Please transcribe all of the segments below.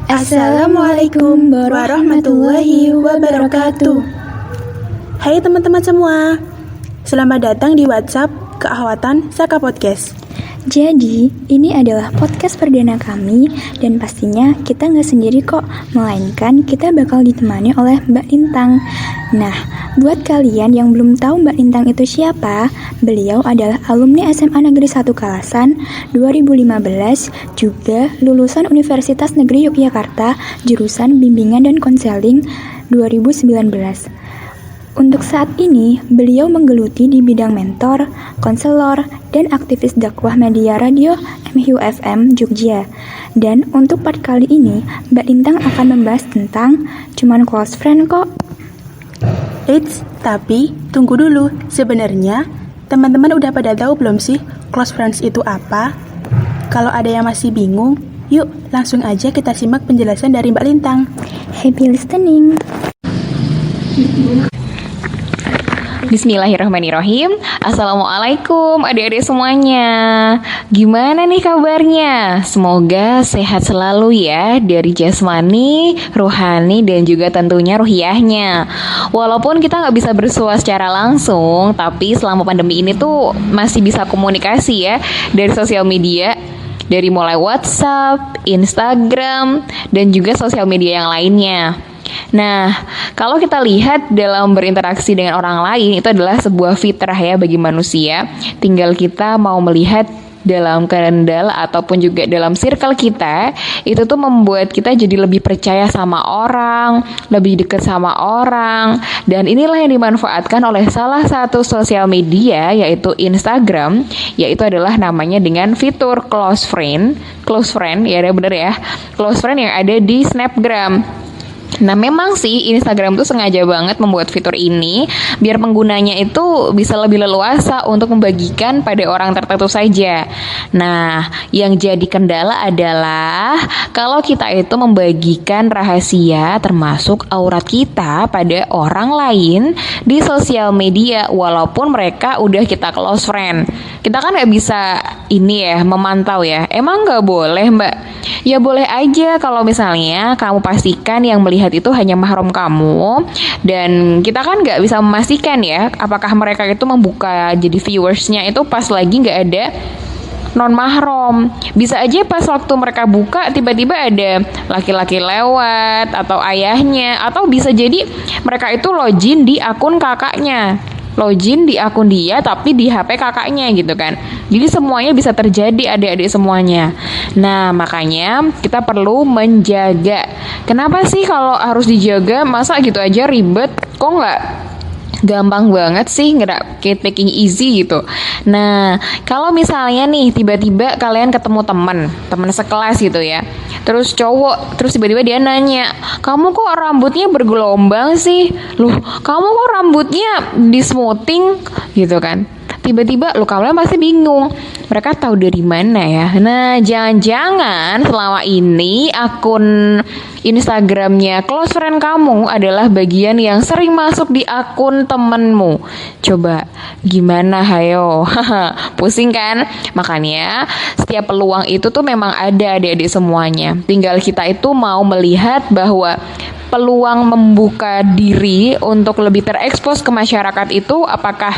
Assalamualaikum warahmatullahi wabarakatuh. Hai teman-teman semua, selamat datang di WhatsApp Keahwatan Saka Podcast. Jadi, ini adalah podcast perdana kami dan pastinya kita nggak sendiri kok, melainkan kita bakal ditemani oleh Mbak Lintang. Nah, buat kalian yang belum tahu Mbak Lintang itu siapa, beliau adalah alumni SMA Negeri 1 Kalasan 2015, juga lulusan Universitas Negeri Yogyakarta, jurusan Bimbingan dan Konseling 2019. Untuk saat ini, beliau menggeluti di bidang mentor, konselor, dan aktivis dakwah media radio MHU FM Jogja. Dan untuk part kali ini, Mbak Lintang akan membahas tentang cuman close friend kok. Eits, tapi tunggu dulu. Sebenarnya, teman-teman udah pada tahu belum sih close friends itu apa? Kalau ada yang masih bingung, yuk langsung aja kita simak penjelasan dari Mbak Lintang. Happy listening! Bismillahirrahmanirrahim. Assalamualaikum adik-adik semuanya. Gimana nih kabarnya? Semoga sehat selalu ya, dari jasmani, rohani, dan juga tentunya ruhiyahnya. Walaupun kita nggak bisa bersua secara langsung, tapi selama pandemi ini tuh masih bisa komunikasi ya, dari sosial media, dari mulai WhatsApp, Instagram, dan juga sosial media yang lainnya. Nah, kalau kita lihat dalam berinteraksi dengan orang lain, itu adalah sebuah fitrah ya bagi manusia. Tinggal kita mau melihat dalam kendal ataupun juga dalam circle kita, itu tuh membuat kita jadi lebih percaya sama orang, lebih dekat sama orang. Dan inilah yang dimanfaatkan oleh salah satu sosial media, yaitu Instagram, yaitu adalah namanya dengan fitur close friend, ya bener ya, close friend yang ada di Snapgram. Nah, memang sih Instagram tuh sengaja banget membuat fitur ini biar penggunanya itu bisa lebih leluasa untuk membagikan pada orang tertentu saja. Nah, yang jadi kendala adalah kalau kita itu membagikan rahasia termasuk aurat kita pada orang lain di sosial media walaupun mereka udah kita close friend. Kita kan nggak bisa ini ya, memantau ya. Emang nggak boleh, Mbak? Ya boleh aja kalau misalnya kamu pastikan yang melihat itu hanya mahram kamu, dan kita kan nggak bisa memastikan ya apakah mereka itu membuka jadi viewersnya itu pas lagi nggak ada non mahram. Bisa aja pas waktu mereka buka tiba-tiba ada laki-laki lewat atau ayahnya, atau bisa jadi mereka itu login di akun kakaknya, login di akun dia tapi di HP kakaknya gitu kan. Jadi semuanya bisa terjadi adik-adik semuanya. Nah, makanya kita perlu menjaga. Kenapa sih kalau harus dijaga? Masa gitu aja ribet? Kok nggak gampang banget sih, nggak taking easy gitu. Nah, kalau misalnya nih tiba-tiba kalian ketemu teman sekelas gitu ya, terus cowok, terus tiba-tiba dia nanya, kamu kok rambutnya bergelombang sih? Loh, kamu kok rambutnya di smoothing gitu kan? Tiba-tiba lo kalian pasti bingung, mereka tahu dari mana ya? Nah, jangan-jangan selama ini akun Instagramnya close friend kamu adalah bagian yang sering masuk di akun temenmu. Coba gimana, hayo? Pusing kan? Makanya setiap peluang itu tuh memang ada adik-adik semuanya. Tinggal kita itu mau melihat bahwa peluang membuka diri untuk lebih terekspos ke masyarakat itu apakah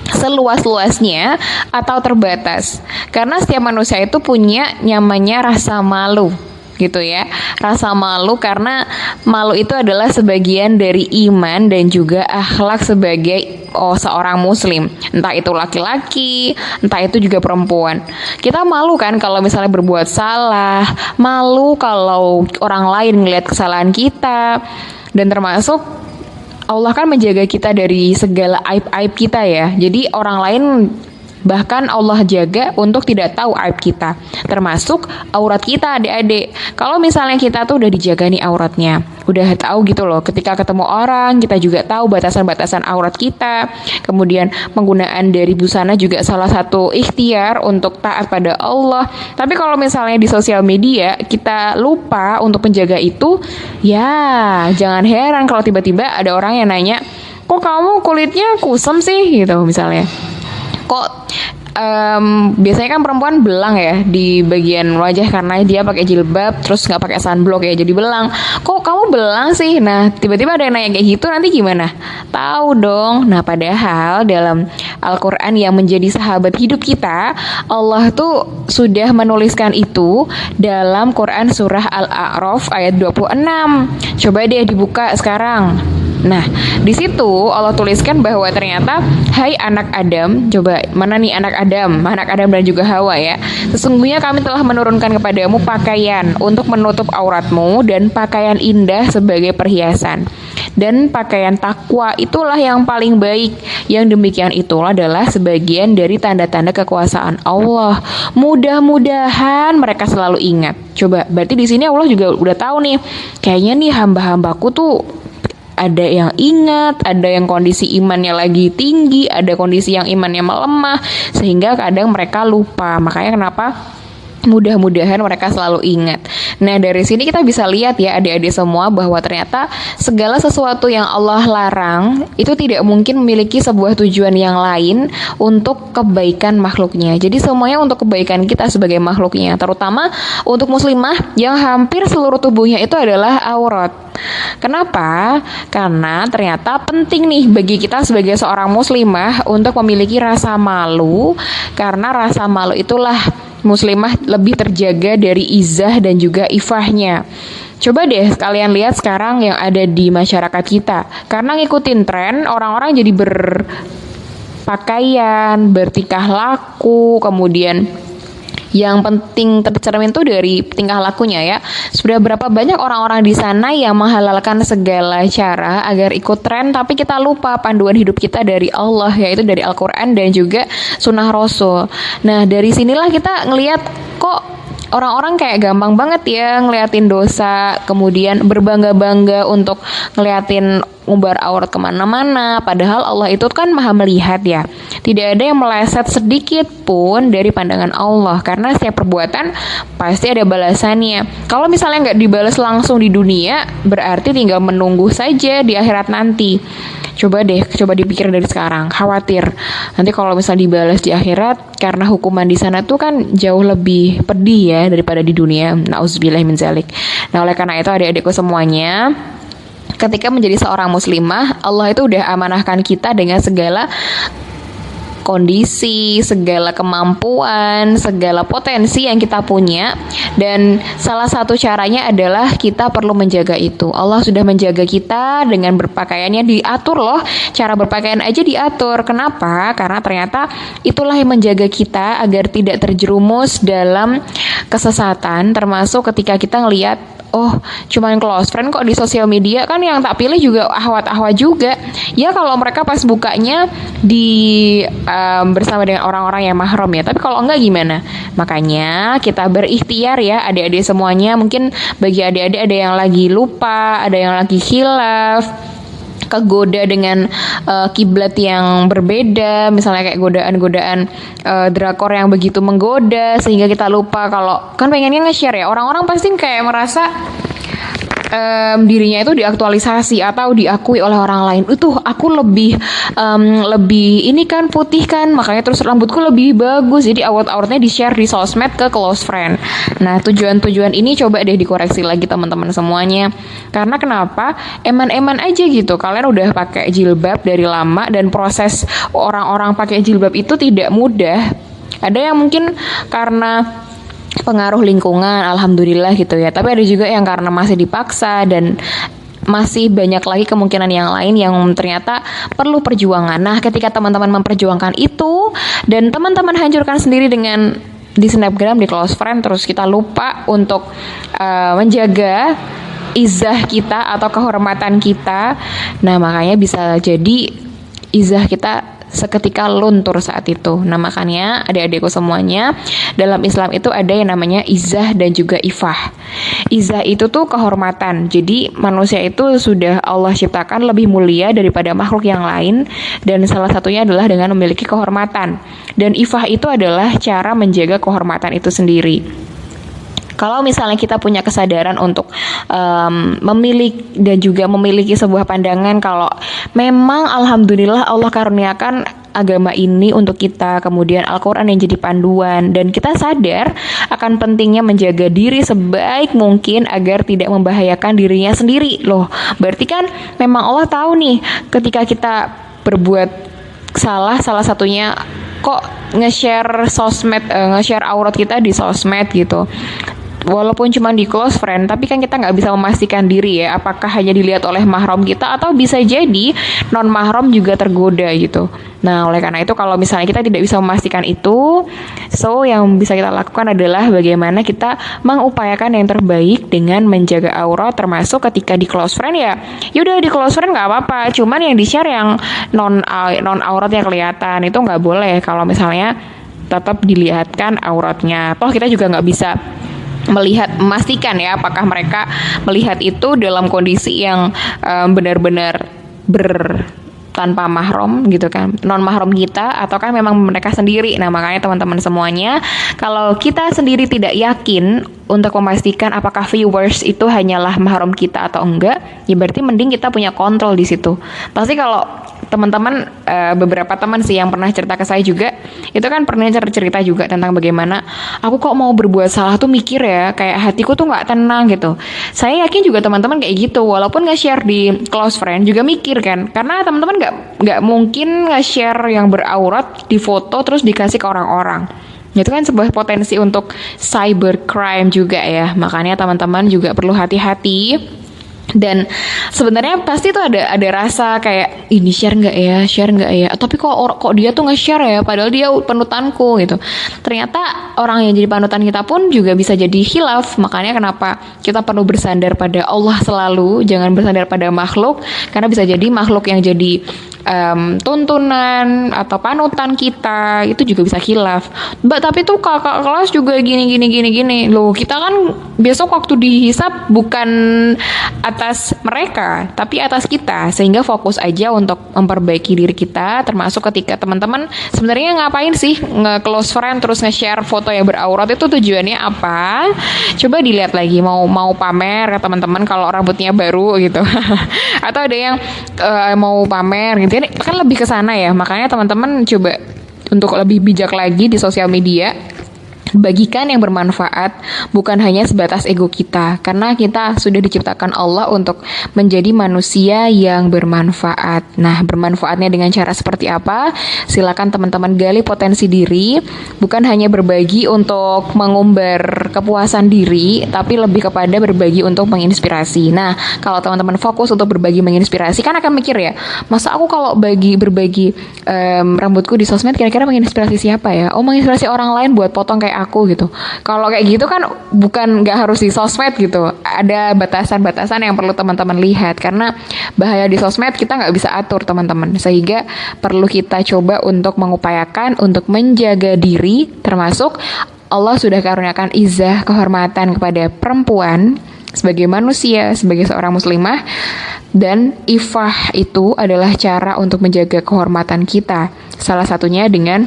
seluas-luasnya atau terbatas. Karena setiap manusia itu punya namanya rasa malu gitu ya. Rasa malu karena malu itu adalah sebagian dari iman dan juga akhlak sebagai seorang muslim. Entah itu laki-laki, entah itu juga perempuan. Kita malu kan kalau misalnya berbuat salah, malu kalau orang lain ngelihat kesalahan kita, dan termasuk Allah kan menjaga kita dari segala aib-aib kita ya. Jadi orang lain bahkan Allah jaga untuk tidak tahu aib kita, termasuk aurat kita adik-adik. Kalau misalnya kita tuh udah dijaga nih auratnya, udah tahu gitu loh, ketika ketemu orang kita juga tahu batasan-batasan aurat kita. Kemudian penggunaan dari busana juga salah satu ikhtiar untuk taat pada Allah. Tapi kalau misalnya di sosial media kita lupa untuk menjaga itu, ya jangan heran kalau tiba-tiba ada orang yang nanya, kok kamu kulitnya kusam sih gitu misalnya. Kok biasanya kan perempuan belang ya di bagian wajah karena dia pakai jilbab terus nggak pakai sunblock ya, jadi belang. Kok kamu belang sih? Nah, tiba-tiba ada yang nanya kayak gitu, nanti gimana? Tahu dong. Nah, padahal dalam Al-Quran yang menjadi sahabat hidup kita, Allah tuh sudah menuliskan itu dalam Quran surah Al-A'raf ayat 26. Coba deh dibuka sekarang. Nah, di situ Allah tuliskan bahwa ternyata, hai anak Adam, coba mana nih anak Adam dan juga Hawa ya. Sesungguhnya kami telah menurunkan kepadamu pakaian untuk menutup auratmu dan pakaian indah sebagai perhiasan. Dan pakaian takwa itulah yang paling baik. Yang demikian itulah adalah sebagian dari tanda-tanda kekuasaan Allah. Mudah-mudahan mereka selalu ingat. Coba, berarti di sini Allah juga udah tahu nih. Kayaknya nih hamba-hambaku tuh ada yang ingat, ada yang kondisi imannya lagi tinggi, ada kondisi yang imannya melemah, sehingga kadang mereka lupa. Makanya kenapa mudah-mudahan mereka selalu ingat. Nah, dari sini kita bisa lihat ya adik-adik semua bahwa ternyata segala sesuatu yang Allah larang itu tidak mungkin memiliki sebuah tujuan yang lain untuk kebaikan makhluknya. Jadi semuanya untuk kebaikan kita sebagai makhluknya, terutama untuk muslimah yang hampir seluruh tubuhnya itu adalah aurat. Kenapa? Karena ternyata penting nih bagi kita sebagai seorang muslimah untuk memiliki rasa malu, karena rasa malu itulah muslimah lebih terjaga dari izah dan juga ifahnya. Coba deh kalian lihat sekarang yang ada di masyarakat kita. Karena ngikutin tren, orang-orang jadi berpakaian, bertingkah laku, kemudian yang penting tercermin tuh dari tingkah lakunya ya. Sudah berapa banyak orang-orang di sana yang menghalalkan segala cara agar ikut tren, tapi kita lupa panduan hidup kita dari Allah, yaitu dari Al-Quran dan juga Sunnah Rasul. Nah, dari sinilah kita ngelihat kok orang-orang kayak gampang banget ya ngeliatin dosa, kemudian berbangga-bangga untuk ngeliatin ngubar aurat kemana-mana. Padahal Allah itu kan maha melihat ya. Tidak ada yang meleset sedikit pun dari pandangan Allah, karena setiap perbuatan pasti ada balasannya. Kalau misalnya nggak dibalas langsung di dunia, berarti tinggal menunggu saja di akhirat nanti. Coba dipikir dari sekarang. Khawatir nanti kalau misalnya dibalas di akhirat, karena hukuman di sana tuh kan jauh lebih pedih ya daripada di dunia. Nauzubillah min zalik. Nah, oleh karena itu adik-adikku semuanya, ketika menjadi seorang muslimah, Allah itu udah amanahkan kita dengan segala kondisi, segala kemampuan, segala potensi yang kita punya, dan salah satu caranya adalah kita perlu menjaga itu. Allah sudah menjaga kita dengan berpakaiannya diatur loh, cara berpakaian aja diatur. Kenapa? Karena ternyata itulah yang menjaga kita agar tidak terjerumus dalam kesesatan, termasuk ketika kita ngelihat oh, cuman close friend kok di sosial media, kan yang tak pilih juga ahwat-ahwat juga. Ya kalau mereka pas bukanya bersama dengan orang-orang yang mahram ya. Tapi kalau enggak gimana? Makanya kita berikhtiar ya adik-adik semuanya. Mungkin bagi adik-adik ada yang lagi lupa, ada yang lagi khilaf, kegoda dengan kiblat yang berbeda, misalnya kayak godaan-godaan drakor yang begitu menggoda sehingga kita lupa kalau kan pengennya nge-share ya. Orang-orang pasti kayak merasa dirinya itu diaktualisasi atau diakui oleh orang lain. Itu aku lebih ini kan putih kan, makanya terus rambutku lebih bagus. Jadi aurat-auratnya di-share di sosmed ke close friend. Nah, tujuan-tujuan ini coba deh dikoreksi lagi teman-teman semuanya. Karena kenapa? Eman-eman aja gitu. Kalian udah pakai jilbab dari lama dan proses orang-orang pakai jilbab itu tidak mudah. Ada yang mungkin karena pengaruh lingkungan, alhamdulillah gitu ya. Tapi ada juga yang karena masih dipaksa, dan masih banyak lagi kemungkinan yang lain yang ternyata perlu perjuangan. Nah, ketika teman-teman memperjuangkan itu dan teman-teman hancurkan sendiri dengan di snapgram, di close friend, terus kita lupa untuk menjaga izah kita atau kehormatan kita. Nah, makanya bisa jadi izah kita seketika luntur saat itu. Nah, makanya adik-adikku semuanya, dalam Islam itu ada yang namanya izah dan juga ifah. Izah itu tuh kehormatan. Jadi manusia itu sudah Allah ciptakan lebih mulia daripada makhluk yang lain, dan salah satunya adalah dengan memiliki kehormatan. Dan ifah itu adalah cara menjaga kehormatan itu sendiri. Kalau misalnya kita punya kesadaran untuk memiliki sebuah pandangan kalau memang alhamdulillah Allah karuniakan agama ini untuk kita, kemudian Al-Quran yang jadi panduan, dan kita sadar akan pentingnya menjaga diri sebaik mungkin agar tidak membahayakan dirinya sendiri. Loh, berarti kan memang Allah tahu nih ketika kita berbuat salah satunya kok nge-share sosmed, nge-share aurat kita di sosmed gitu. Walaupun cuma di close friend, tapi kan kita nggak bisa memastikan diri ya, apakah hanya dilihat oleh mahram kita atau bisa jadi non mahram juga tergoda gitu. Nah, oleh karena itu kalau misalnya kita tidak bisa memastikan itu, so yang bisa kita lakukan adalah bagaimana kita mengupayakan yang terbaik dengan menjaga aurat, termasuk ketika di close friend ya. Yaudah di close friend nggak apa-apa, cuman yang di share yang non auratnya kelihatan itu nggak boleh. Kalau misalnya tetap dilihatkan auratnya, toh kita juga nggak bisa memastikan ya apakah mereka melihat itu dalam kondisi yang benar-benar tanpa mahram gitu kan, non mahram kita, atau kan memang mereka sendiri. Nah, makanya teman-teman semuanya, kalau kita sendiri tidak yakin untuk memastikan apakah viewers itu hanyalah mahram kita atau enggak, ya berarti mending kita punya kontrol di situ. Pasti kalau teman-teman, beberapa teman sih yang pernah cerita ke saya juga, itu kan pernah cerita juga tentang bagaimana aku kok mau berbuat salah tuh mikir ya, kayak hatiku tuh nggak tenang gitu. Saya yakin juga teman-teman kayak gitu, walaupun nge-share di close friend juga mikir kan, karena teman-teman nggak mungkin nge-share yang beraurat di foto terus dikasih ke orang-orang. Itu kan sebuah potensi untuk cybercrime juga ya, makanya teman-teman juga perlu hati-hati. Dan sebenarnya pasti tuh ada rasa kayak ini share nggak ya, tapi kok dia tuh nge-share ya, padahal dia panutanku gitu. Ternyata orang yang jadi panutan kita pun juga bisa jadi khilaf. Makanya kenapa kita perlu bersandar pada Allah selalu, jangan bersandar pada makhluk, karena bisa jadi makhluk yang jadi tuntunan atau panutan kita itu juga bisa khilaf. Mbak, tapi tuh kakak kelas juga gini. Loh, kita kan besok waktu dihisap bukan atas mereka, tapi atas kita. Sehingga fokus aja untuk memperbaiki diri kita, termasuk ketika teman-teman sebenarnya ngapain sih nge-close friend terus nge-share foto yang beraurat, itu tujuannya apa? Coba dilihat lagi, mau pamer ke teman-teman kalau rambutnya baru gitu. Atau ada yang mau pamer gitu. Kan lebih ke sana ya. Makanya teman-teman coba untuk lebih bijak lagi di sosial media, bagikan yang bermanfaat, bukan hanya sebatas ego kita, karena kita sudah diciptakan Allah untuk menjadi manusia yang bermanfaat. Nah, bermanfaatnya dengan cara seperti apa? Silakan teman-teman gali potensi diri, bukan hanya berbagi untuk mengumbar kepuasan diri, tapi lebih kepada berbagi untuk menginspirasi. Nah, kalau teman-teman fokus untuk berbagi menginspirasi, kan akan mikir ya, masa aku kalau berbagi rambutku di sosmed kira-kira menginspirasi siapa ya? Oh, menginspirasi orang lain buat potong kayak aku gitu. Kalau kayak gitu kan bukan nggak harus di sosmed gitu. Ada batasan-batasan yang perlu teman-teman lihat, karena bahaya di sosmed kita nggak bisa atur teman-teman. Sehingga perlu kita coba untuk mengupayakan untuk menjaga diri, termasuk Allah sudah karuniakan izah, kehormatan kepada perempuan sebagai manusia, sebagai seorang muslimah, dan ifah itu adalah cara untuk menjaga kehormatan kita. Salah satunya dengan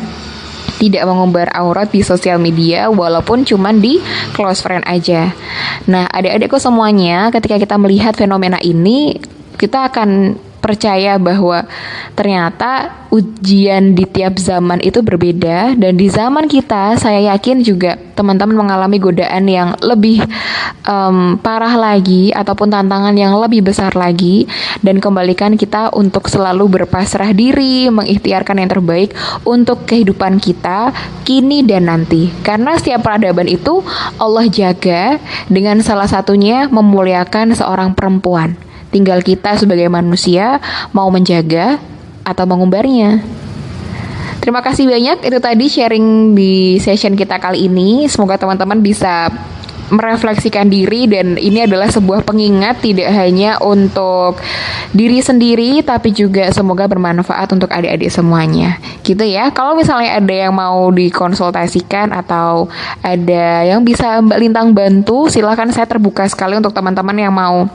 tidak mengumbar aurat di sosial media, walaupun cuman di close friend aja. Nah, adik-adikku semuanya, ketika kita melihat fenomena ini, kita akan percaya bahwa ternyata ujian di tiap zaman itu berbeda, dan di zaman kita saya yakin juga teman-teman mengalami godaan yang lebih parah lagi ataupun tantangan yang lebih besar lagi, dan kembalikan kita untuk selalu berpasrah diri, mengikhtiarkan yang terbaik untuk kehidupan kita kini dan nanti, karena setiap peradaban itu Allah jaga dengan salah satunya memuliakan seorang perempuan. Tinggal kita sebagai manusia mau menjaga atau mengumbarnya. Terima kasih banyak, itu tadi sharing di session kita kali ini. Semoga teman-teman bisa merefleksikan diri, dan ini adalah sebuah pengingat tidak hanya untuk diri sendiri, tapi juga semoga bermanfaat untuk adik-adik semuanya. Gitu ya. Kalau misalnya ada yang mau dikonsultasikan atau ada yang bisa Mbak Lintang bantu, silakan, saya terbuka sekali untuk teman-teman yang mau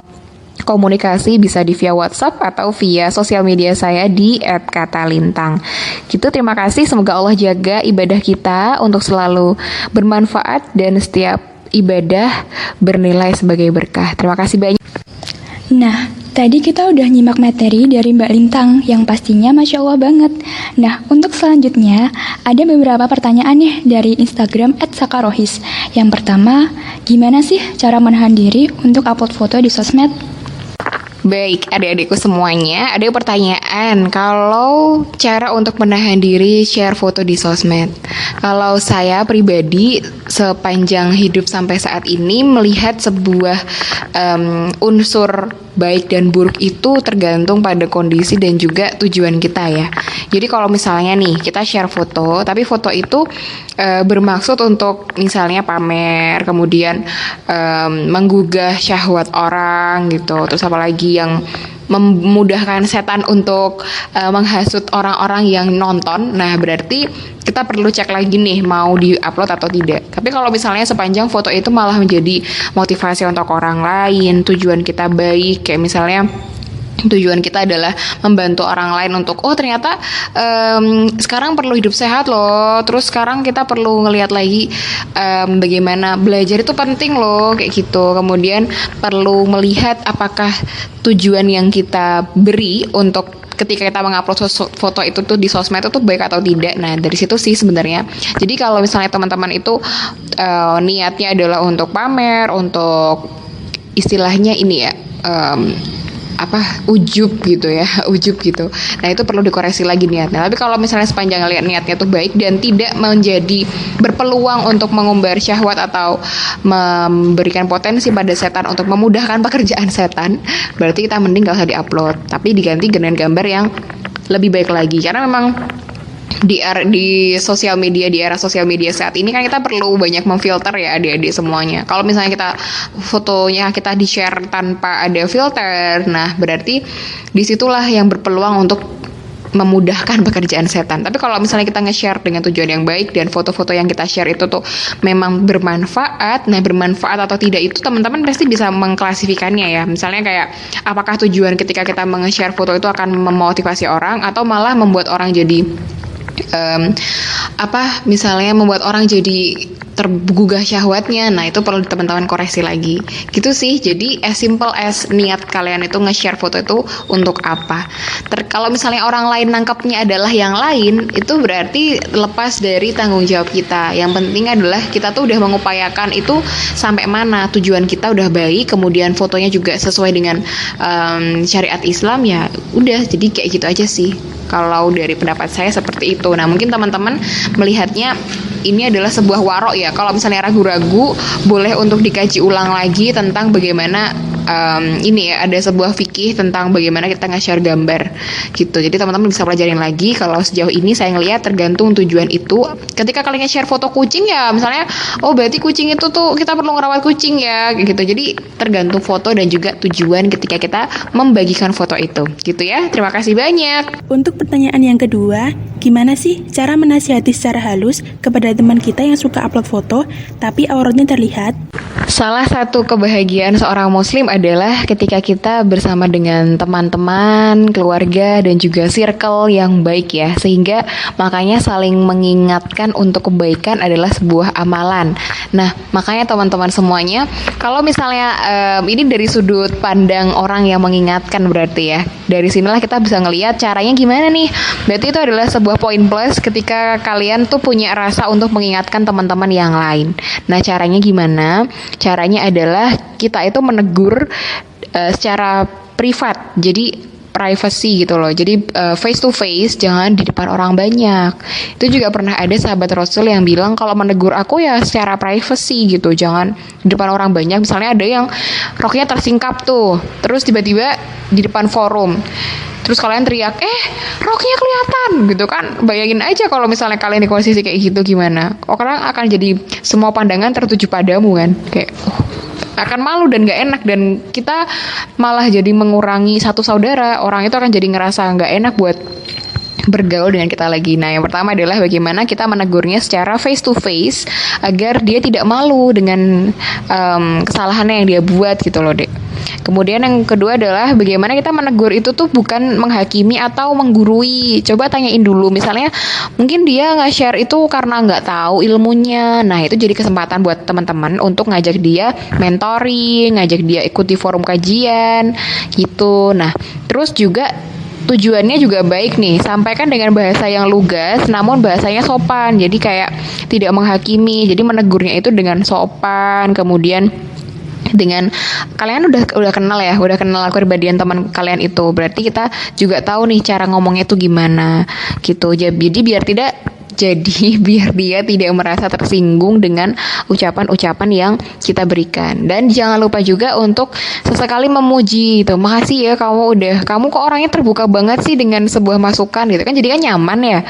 komunikasi, bisa di via WhatsApp atau via sosial media saya di @katalintang. Gitu, terima kasih. Semoga Allah jaga ibadah kita untuk selalu bermanfaat dan setiap ibadah bernilai sebagai berkah. Terima kasih banyak. Nah, Tadi kita udah nyimak materi dari Mbak Lintang yang pastinya Masya Allah banget. Nah, untuk selanjutnya ada beberapa pertanyaan nih dari Instagram @sakarohis. Yang pertama, gimana sih cara menahan diri untuk upload foto di sosmed? Baik, adik-adikku semuanya, ada pertanyaan kalau cara untuk menahan diri share foto di sosmed. Kalau saya pribadi sepanjang hidup sampai saat ini melihat sebuah unsur baik dan buruk itu tergantung pada kondisi dan juga tujuan kita ya. Jadi kalau misalnya nih kita share foto, tapi foto itu bermaksud untuk misalnya pamer, kemudian menggugah syahwat orang gitu, terus apalagi yang memudahkan setan untuk menghasut orang-orang yang nonton. Nah, berarti kita perlu cek lagi nih mau di-upload atau tidak. Tapi kalau misalnya sepanjang foto itu malah menjadi motivasi untuk orang lain, tujuan kita baik, kayak misalnya tujuan kita adalah membantu orang lain untuk ternyata sekarang perlu hidup sehat loh, terus sekarang kita perlu ngelihat lagi bagaimana belajar itu penting loh, kayak gitu. Kemudian perlu melihat apakah tujuan yang kita beri untuk ketika kita mengupload foto itu tuh di sosmed itu tuh baik atau tidak. Nah, dari situ sih sebenarnya. Jadi kalau misalnya teman-teman itu niatnya adalah untuk pamer, untuk istilahnya ini ya ujub gitu ya, ujub gitu. Nah, itu perlu dikoreksi lagi niatnya. Tapi kalau misalnya sepanjang lihat niatnya tuh baik dan tidak menjadi berpeluang untuk mengumbar syahwat atau memberikan potensi pada setan untuk memudahkan pekerjaan setan, berarti kita mending gak usah diupload, tapi diganti dengan gambar yang lebih baik lagi. Karena memang di era sosial media saat ini kan kita perlu banyak memfilter ya adik-adik semuanya. Kalau misalnya fotonya kita di-share tanpa ada filter, nah berarti disitulah yang berpeluang untuk memudahkan pekerjaan setan. Tapi kalau misalnya kita nge-share dengan tujuan yang baik dan foto-foto yang kita share itu tuh memang bermanfaat, nah bermanfaat atau tidak itu teman-teman pasti bisa mengklasifikannya ya. Misalnya kayak apakah tujuan ketika kita nge-share foto itu akan memotivasi orang atau malah membuat orang jadi misalnya membuat orang jadi tergugah syahwatnya. Nah, itu perlu teman-teman koreksi lagi gitu sih. Jadi as simple as niat kalian itu nge-share foto itu untuk apa. Kalau misalnya orang lain nangkapnya adalah yang lain, itu berarti lepas dari tanggung jawab kita. Yang penting adalah kita tuh udah mengupayakan itu sampai mana, tujuan kita udah baik, kemudian fotonya juga sesuai dengan syariat Islam, ya udah. Jadi kayak gitu aja sih kalau dari pendapat saya seperti itu. Nah, mungkin teman-teman melihatnya ini adalah sebuah warok ya. Kalau misalnya ragu-ragu, boleh untuk dikaji ulang lagi tentang bagaimana ini ya, ada sebuah fikih tentang bagaimana kita nge-share gambar gitu. Jadi teman-teman bisa pelajarin lagi. Kalau sejauh ini saya ngelihat tergantung tujuan itu. Ketika kalian nge-share foto kucing ya, misalnya berarti kucing itu tuh kita perlu ngerawat kucing ya gitu. Jadi tergantung foto dan juga tujuan ketika kita membagikan foto itu gitu ya. Terima kasih banyak. Untuk pertanyaan yang kedua, gimana sih cara menasihati secara halus kepada teman kita yang suka upload foto tapi auratnya terlihat? Salah satu kebahagiaan seorang muslim adalah ketika kita bersama dengan teman-teman, keluarga, dan juga circle yang baik ya. Sehingga makanya saling mengingatkan untuk kebaikan adalah sebuah amalan. Nah, makanya teman-teman semuanya, kalau misalnya ini dari sudut pandang orang yang mengingatkan berarti ya, dari sinilah kita bisa ngelihat caranya gimana nih. Berarti itu adalah sebuah poin plus ketika kalian tuh punya rasa untuk mengingatkan teman-teman yang lain. Nah, caranya gimana? Caranya adalah kita itu menegur secara privat. Jadi privacy gitu loh. Jadi face to face, jangan di depan orang banyak. Itu juga pernah ada sahabat Rasul yang bilang kalau menegur aku ya secara privacy gitu, jangan di depan orang banyak. Misalnya ada yang roknya tersingkap tuh, terus tiba-tiba di depan forum, terus kalian teriak, roknya kelihatan gitu kan. Bayangin aja kalau misalnya kalian di posisi kayak gitu gimana. Orang akan jadi semua pandangan tertuju padamu kan. Kayak akan malu dan gak enak, dan kita malah jadi mengurangi satu saudara. Orang itu akan jadi ngerasa gak enak buat bergaul dengan kita lagi. Nah, yang pertama adalah bagaimana kita menegurnya secara face to face agar dia tidak malu dengan kesalahannya yang dia buat gitu loh, Dek. Kemudian yang kedua adalah bagaimana kita menegur itu tuh bukan menghakimi atau menggurui. Coba tanyain dulu, misalnya mungkin dia nge-share itu karena nggak tahu ilmunya. Nah, itu jadi kesempatan buat teman-teman untuk ngajak dia mentoring, ngajak dia ikut di forum kajian gitu. Nah, terus juga tujuannya juga baik nih, sampaikan dengan bahasa yang lugas namun bahasanya sopan. Jadi kayak tidak menghakimi, jadi menegurnya itu dengan sopan. Kemudian dengan kalian udah kenal kepribadian teman kalian itu, berarti kita juga tahu nih cara ngomongnya itu gimana gitu. Jadi biar dia tidak merasa tersinggung dengan ucapan-ucapan yang kita berikan. Dan jangan lupa juga untuk sesekali memuji gitu. Makasih ya kamu kok orangnya terbuka banget sih dengan sebuah masukan gitu kan, jadi kan nyaman ya.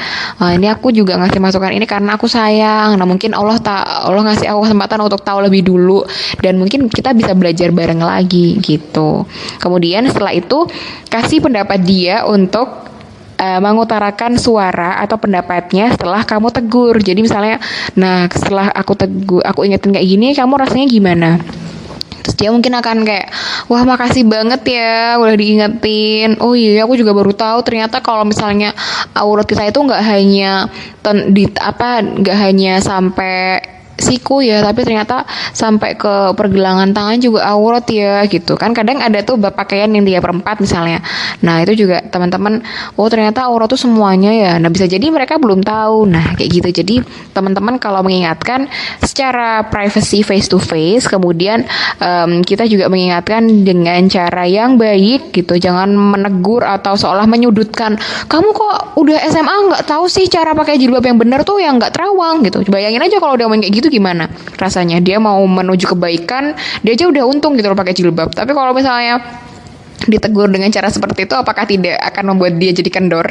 Ini aku juga ngasih masukan ini karena aku sayang. Nah, mungkin Allah ngasih aku kesempatan untuk tahu lebih dulu dan mungkin kita bisa belajar bareng lagi gitu. Kemudian setelah itu kasih pendapat dia untuk mengutarakan suara atau pendapatnya setelah kamu tegur. Jadi misalnya, nah setelah aku ingetin kayak gini, kamu rasanya gimana? Terus dia mungkin akan kayak, wah makasih banget ya udah diingetin. Oh iya, aku juga baru tahu ternyata kalau misalnya aurat kita itu nggak hanya sampai siku ya, tapi ternyata sampai ke pergelangan tangan juga aurat ya gitu kan. Kadang ada tuh pakaian yang 3/4 misalnya. Nah, itu juga teman-teman, oh ternyata aurat tuh semuanya ya. Nah, bisa jadi mereka belum tahu. Nah, kayak gitu. Jadi teman-teman kalau mengingatkan secara privacy face to face, kemudian kita juga mengingatkan dengan cara yang baik gitu. Jangan menegur atau seolah menyudutkan. Kamu kok udah SMA nggak tahu sih cara pakai jilbab yang benar tuh yang nggak terawang gitu. Bayangin aja kalau udah main kayak gitu gimana rasanya. Dia mau menuju kebaikan, dia aja udah untung gitu loh pakai jilbab. Tapi kalau misalnya ditegur dengan cara seperti itu, apakah tidak akan membuat dia jadi kendor?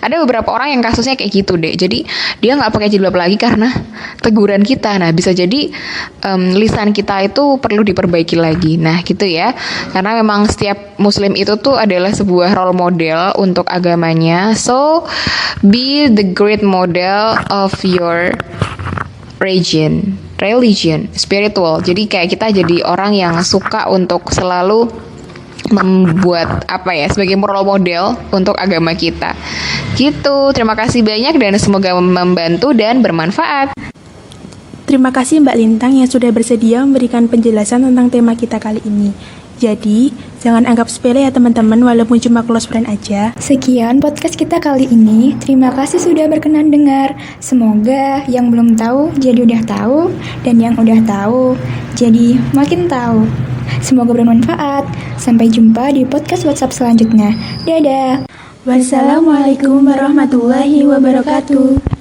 Ada beberapa orang yang kasusnya kayak gitu deh. Jadi dia nggak pakai jilbab lagi karena teguran kita. Nah, bisa jadi lisan kita itu perlu diperbaiki lagi. Nah, gitu ya. Karena memang setiap muslim itu tuh adalah sebuah role model untuk agamanya. So, be the great model of your religion, spiritual. Jadi kayak kita jadi orang yang suka untuk selalu membuat sebagai role model untuk agama kita gitu. Terima kasih banyak dan semoga membantu dan bermanfaat. Terima kasih Mbak Lintang yang sudah bersedia memberikan penjelasan tentang tema kita kali ini. Jadi, jangan anggap sepele ya teman-teman, walaupun cuma close friend aja. Sekian podcast kita kali ini. Terima kasih sudah berkenan dengar. Semoga yang belum tahu jadi udah tahu, dan yang udah tahu jadi makin tahu. Semoga bermanfaat. Sampai jumpa di podcast WhatsApp selanjutnya. Dadah. Wassalamualaikum warahmatullahi wabarakatuh.